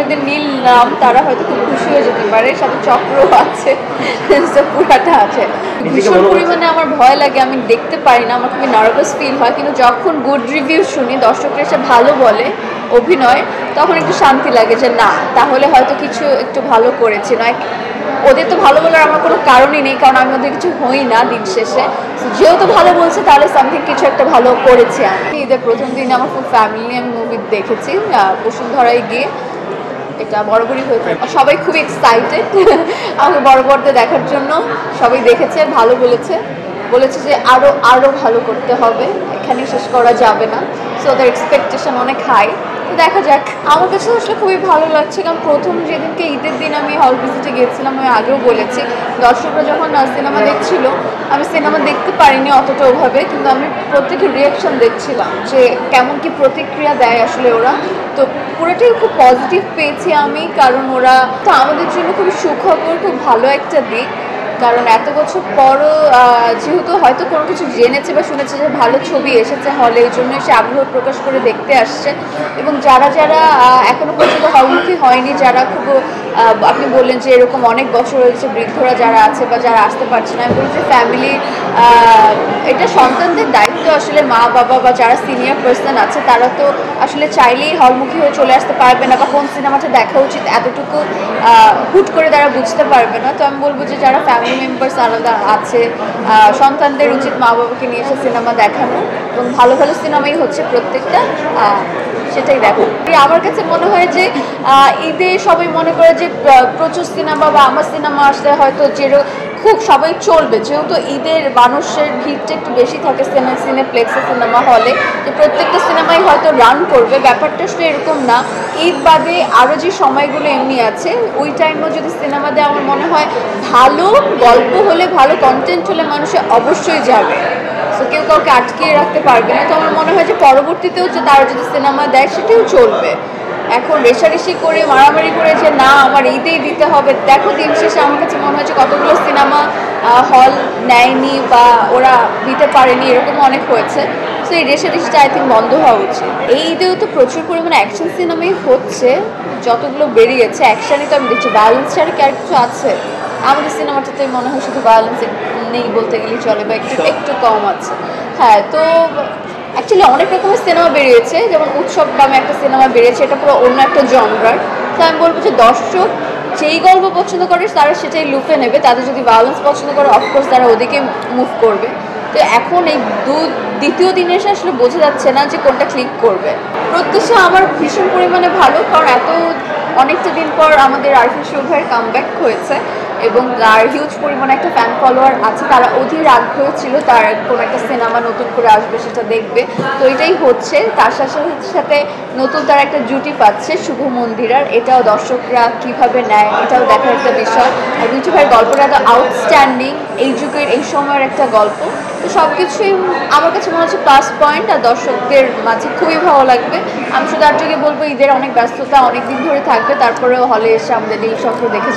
যাদের নীল নাম তারা হয়তো খুব খুশি হয়ে যেতে পারে, সাথে চক্র আছে, পুরাটা আছে। ভীষণ পরিমাণে আমার ভয় লাগে, আমি দেখতে পারি না, আমার খুবই নার্ভাস ফিল হয়, কিন্তু যখন গুড রিভিউ শুনি, দর্শকরা এসে ভালো বলে অভিনয়, তখন একটু শান্তি লাগে যে না, তাহলে হয়তো কিছু একটু ভালো করেছে। নয় ওদের তো ভালো বলার আমার কোনো কারণই নেই, কারণ আমি ওদের কিছু হই না দিন শেষে। যেহেতু ভালো বলছে তাহলে সামথিং কিছু একটা ভালো করেছে। আমি ঈদের প্রথম দিনে আমার ফুল ফ্যামিলি নিয়ে আমি মুভি দেখেছি বসুন্ধরায় গিয়ে। এটা বরাবরই হয়েছে, সবাই খুব এক্সাইটেড আমাকে বড় পর্দা দেখার জন্য। সবাই দেখেছে, ভালো বলেছে, বলেছে যে আরও আরও ভালো করতে হবে, এখানে শেষ করা যাবে না। সো ওদের এক্সপেকটেশন অনেক হাই। দেখা যাক। আমার কাছে আসলে খুবই ভালো লাগছে, কারণ প্রথম যেদিনকে ঈদের দিন আমি হল ভিজিটে গিয়েছিলাম, আমি আগেও বলেছি, দর্শকরা যখন সিনেমা দেখছিল, আমি সিনেমা দেখতে পারিনি অতটা ওভাবে, কিন্তু আমি প্রত্যেকের রিয়াকশন দেখছিলাম যে কেমন কি প্রতিক্রিয়া দেয় আসলে ওরা। তো পুরোটাই খুব পজিটিভ পেয়েছি আমি, কারণ ওরা তো আমাদের জন্য খুব সুখবর, খুব ভালো একটা দিক। কারণ এত বছর পরও যেহেতু হয়তো কোনো কিছু জেনেছে বা শুনেছে যে ভালো ছবি এসেছে হলে, এই জন্য সে আগ্রহ প্রকাশ করে দেখতে আসছে। এবং যারা যারা এখনো পর্যন্ত হলমুখী হয়নি, যারা খুব আপনি বললেন যে এরকম অনেক বছর হয়েছে, বৃদ্ধরা যারা আছে বা যারা আসতে পারছে না, আমি বলি যে ফ্যামিলি, এটা সন্তানদের দায়িত্ব আসলে, মা বাবা বা যারা সিনিয়র পার্সন আছে তারা তো আসলে চাইলেই হলমুখী হয়ে চলে আসতে পারবে না, বা কোন সিনেমাটা দেখা উচিত এতটুকু হুট করে তারা বুঝতে পারবে না। তো আমি বলবো যে যারা ফ্যামিলি মেম্বার্স আলাদা আছে, সন্তানদের উচিত মা বাবাকে নিয়ে এসে সিনেমা দেখানো, এবং ভালো ভালো সিনেমাই হচ্ছে প্রত্যেকটা, সেটাই দেখো। আমার কাছে মনে হয় যে ঈদে সবাই মনে করে যে প্রচুর সিনেমা বা আমার সিনেমা আসলে হয়তো খুব সবাই চলবে, যেহেতু ঈদের মানুষের ভিড়টা একটু বেশি থাকে সিনেপ্লেক্সে, সিনেমা হলে, যে প্রত্যেকটা সিনেমাই হয়তো রান করবে, ব্যাপারটা আসলে এরকম না। ঈদ বাদে আরও যে সময়গুলো এমনি আছে, ওই টাইমেও যদি সিনেমা দেয়, আমার মনে হয় ভালো গল্প হলে, ভালো কন্টেন্ট হলে মানুষে অবশ্যই যাবে। তো কেউ কাউকে আটকে রাখতে পারবে না। তো আমার মনে হয় যে পরবর্তীতেও যে তারা যদি সিনেমা দেয় সেটাও চলবে। এখন রেশারেশি করে মারামারি করে যে না আমার ঈদেই দিতে হবে, দেখো দিন শেষে আমার কাছে মনে হয় যে কতগুলো সিনেমা হল নেয়নি বা ওরা দিতে পারেনি, এরকম অনেক হয়েছে। সো এই রেশারেশিটা আই থিঙ্ক বন্ধ হওয়া উচিত। এই ঈদেও তো প্রচুর পরিমাণে অ্যাকশন সিনেমাই হচ্ছে, যতগুলো বেরিয়েছে অ্যাকশনই তো আমি দেখছি, ভায়োলেন্স ছাড়া কি আর কিছু আছে? আমাদের সিনেমাটাতে মনে হয় শুধু ভায়োলেন্স নেই বলতে গেলেই চলে, বা একটু একটু কম আছে। হ্যাঁ, তো অ্যাকচুয়ালি অনেক রকমের সিনেমা বেরিয়েছে, যেমন উৎসব নামে একটা সিনেমা বেরিয়েছে, এটা পুরো অন্য একটা জনরার। তো আমি বলবো যে দর্শক যেই গল্প পছন্দ করে তারা সেটাই লুফে নেবে, তাদের যদি ভায়োলেন্স পছন্দ করে অফকোর্স তারা ওদিকে মুভ করবে। তো এখন এই দ্বিতীয় দিনে এসে আসলে বোঝা যাচ্ছে না যে কোনটা ক্লিক করবে। প্রত্যাশা আমার ভীষণ পরিমাণে ভালো, কারণ অনেকটা দিন পর আমাদের আরফিন শুভ ভাইয়ের কামব্যাক হয়েছে, এবং তার হিউজ পরিমাণে একটা ফ্যান ফলোয়ার আছে, তারা অধীর আগ্রহ ছিল তার কোনো একটা সিনেমা নতুন করে আসবে, সেটা দেখবে। তো এটাই হচ্ছে, তার সাথে সাথে নতুন তার একটা জুটি পাচ্ছে শুভ মন্দিরার, এটাও দর্শকরা কীভাবে নেয় এটাও দেখার একটা বিষয়। আর রিচু ভাইয়ের গল্পটা তো আউটস্ট্যান্ডিং, এই যুগের এই সময়ের একটা গল্প। তো সব কিছুই আমার কাছে মনে হচ্ছে প্লাস পয়েন্ট, আর দর্শকদের মাঝে খুবই ভালো লাগবে। আমি শুধু আর বলবো ঈদের অনেক ব্যস্ততা অনেক দিন ধরে থাকবে, তারপরেও হলে এসে আমাদের এই সফর দেখে